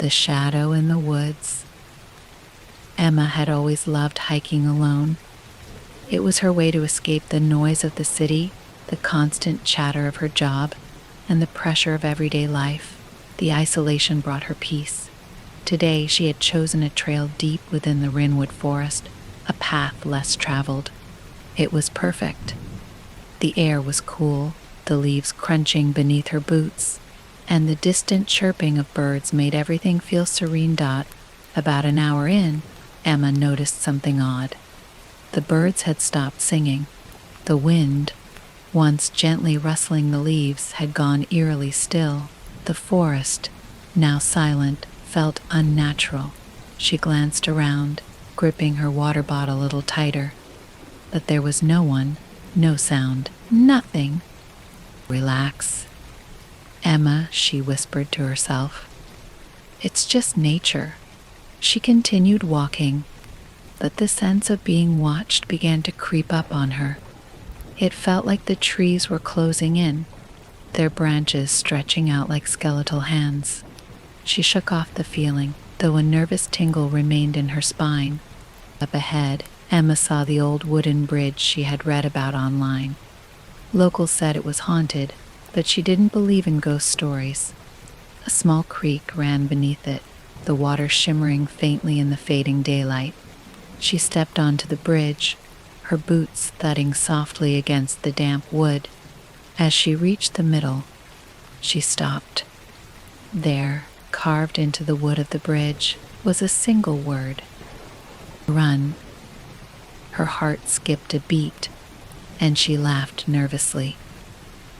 The shadow in the woods. Emma had always loved hiking alone. It was her way to escape the noise of the city, the constant chatter of her job, and the pressure of everyday life. The isolation brought her peace. Today she had chosen a trail deep within the Rynwood Forest, a path less traveled. It was perfect. The air was cool, the leaves crunching beneath her boots, and the distant chirping of birds made everything feel serene. About an hour in, Emma noticed something odd. The birds had stopped singing. The wind, once gently rustling the leaves, had gone eerily still. The forest, now silent, felt unnatural. She glanced around, gripping her water bottle a little tighter. But there was no one, no sound, nothing. Relax. Emma, she whispered to herself. It's just nature. She continued walking, but the sense of being watched began to creep up on her. It felt like the trees were closing in, their branches stretching out like skeletal hands. She shook off the feeling, though a nervous tingle remained in her spine. Up ahead, Emma saw the old wooden bridge she had read about online. Locals said it was haunted, but she didn't believe in ghost stories. A small creek ran beneath it, the water shimmering faintly in the fading daylight. She stepped onto the bridge, her boots thudding softly against the damp wood. As she reached the middle, she stopped. There, carved into the wood of the bridge, was a single word. Run. Her heart skipped a beat, and she laughed nervously.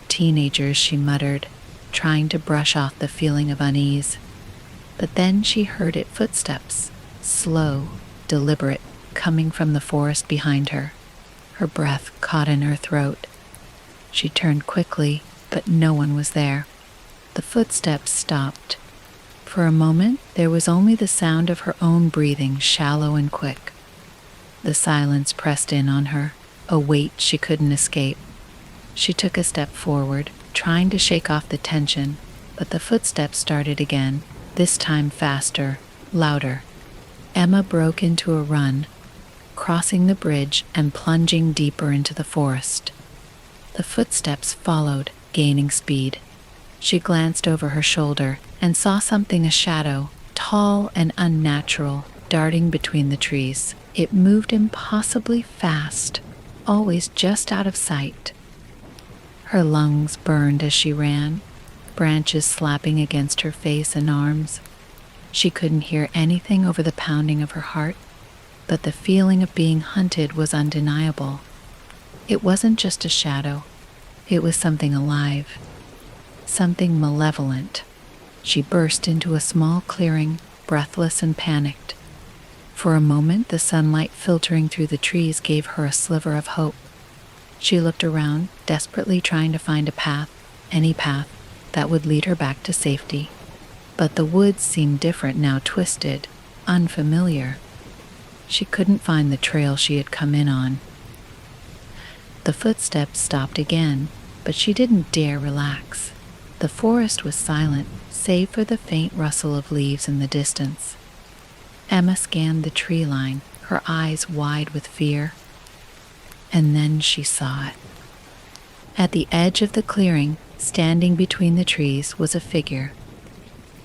Teenagers, she muttered, trying to brush off the feeling of unease. But then she heard it footsteps, slow, deliberate, coming from the forest behind her. Her breath caught in her throat. She turned quickly, but no one was there. The footsteps stopped. For a moment, there was only the sound of her own breathing, shallow and quick. The silence pressed in on her, a weight she couldn't escape. She took a step forward, trying to shake off the tension, but the footsteps started again, this time faster, louder. Emma broke into a run, crossing the bridge and plunging deeper into the forest. The footsteps followed, gaining speed. She glanced over her shoulder and saw something, a shadow, tall and unnatural, darting between the trees. It moved impossibly fast, always just out of sight. Her lungs burned as she ran, branches slapping against her face and arms. She couldn't hear anything over the pounding of her heart, but the feeling of being hunted was undeniable. It wasn't just a shadow. It was something alive, something malevolent. She burst into a small clearing, breathless and panicked. For a moment, the sunlight filtering through the trees gave her a sliver of hope. She looked around, desperately trying to find a path, any path, that would lead her back to safety. But the woods seemed different now, twisted, unfamiliar. She couldn't find the trail she had come in on. The footsteps stopped again, but she didn't dare relax. The forest was silent, save for the faint rustle of leaves in the distance. Emma scanned the tree line, her eyes wide with fear. And then she saw it. At the edge of the clearing, standing between the trees, was a figure.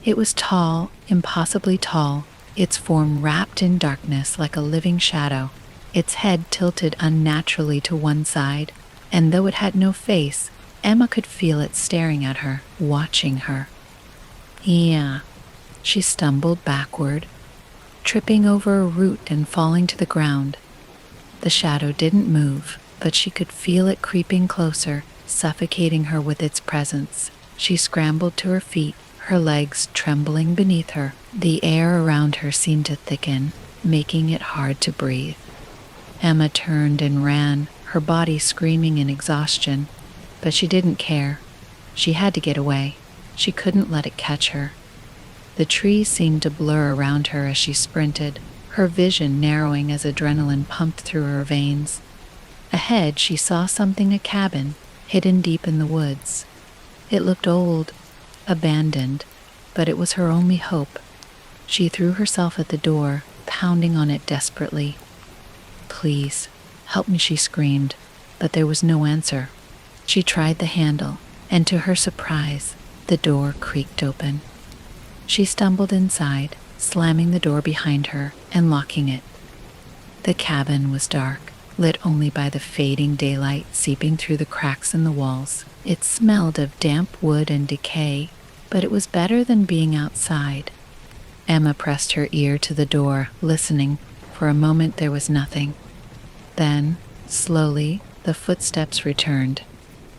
It was tall, impossibly tall, its form wrapped in darkness like a living shadow, its head tilted unnaturally to one side, and though it had no face, Emma could feel it staring at her, watching her. Yeah. She stumbled backward, tripping over a root and falling to the ground. The shadow didn't move, but she could feel it creeping closer, suffocating her with its presence. She scrambled to her feet, her legs trembling beneath her. The air around her seemed to thicken, making it hard to breathe. Emma turned and ran, her body screaming in exhaustion, but she didn't care. She had to get away. She couldn't let it catch her. The trees seemed to blur around her as she sprinted, her vision narrowing as adrenaline pumped through her veins. Ahead, she saw something, a cabin, hidden deep in the woods. It looked old, abandoned, but it was her only hope. She threw herself at the door, pounding on it desperately. "Please, help me," she screamed, but there was no answer. She tried the handle, and to her surprise, the door creaked open. She stumbled inside, slamming the door behind her and locking it. The cabin was dark, lit only by the fading daylight seeping through the cracks in the walls. It smelled of damp wood and decay, but it was better than being outside. Emma pressed her ear to the door, listening. For a moment there was nothing. Then, slowly, the footsteps returned.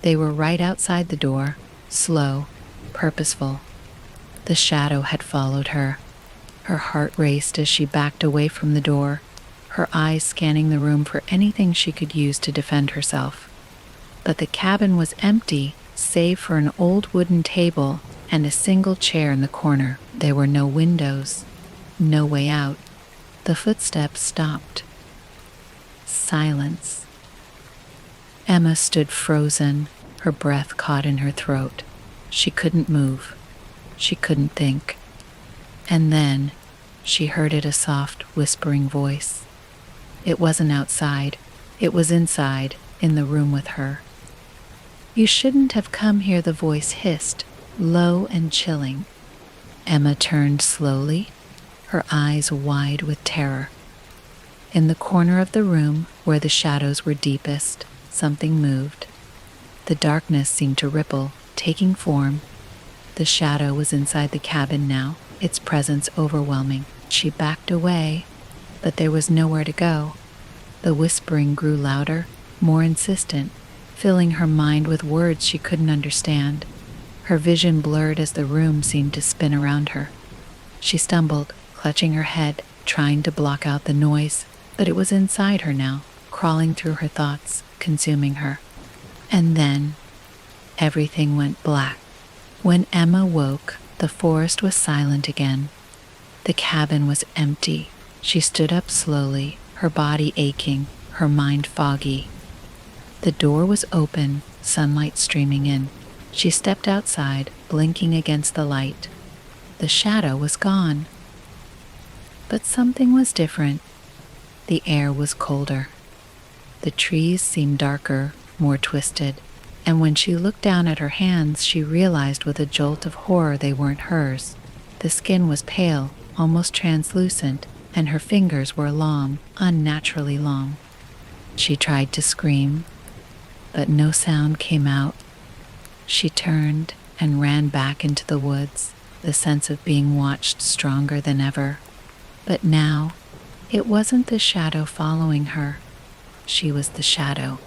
They were right outside the door, slow, purposeful. The shadow had followed her. Her heart raced as she backed away from the door, her eyes scanning the room for anything she could use to defend herself. But the cabin was empty, save for an old wooden table and a single chair in the corner. There were no windows, no way out. The footsteps stopped. Silence. Emma stood frozen, her breath caught in her throat. She couldn't move. She couldn't think. And then she heard it, a soft, whispering voice. It wasn't outside. It was inside, in the room with her. "You shouldn't have come here," the voice hissed, low and chilling. Emma turned slowly, her eyes wide with terror. In the corner of the room, where the shadows were deepest, something moved. The darkness seemed to ripple, taking form. The shadow was inside the cabin now, its presence overwhelming. She backed away, but there was nowhere to go. The whispering grew louder, more insistent, filling her mind with words she couldn't understand. Her vision blurred as the room seemed to spin around her. She stumbled, clutching her head, trying to block out the noise, but it was inside her now, crawling through her thoughts, consuming her. And then, everything went black. When Emma woke, the forest was silent again. The cabin was empty. She stood up slowly, her body aching, her mind foggy. The door was open, sunlight streaming in. She stepped outside, blinking against the light. The shadow was gone. But something was different. The air was colder. The trees seemed darker, more twisted, and when she looked down at her hands, she realized with a jolt of horror they weren't hers. The skin was pale, almost translucent, and her fingers were long, unnaturally long. She tried to scream, but no sound came out. She turned and ran back into the woods, the sense of being watched stronger than ever. But now, it wasn't the shadow following her. She was the shadow.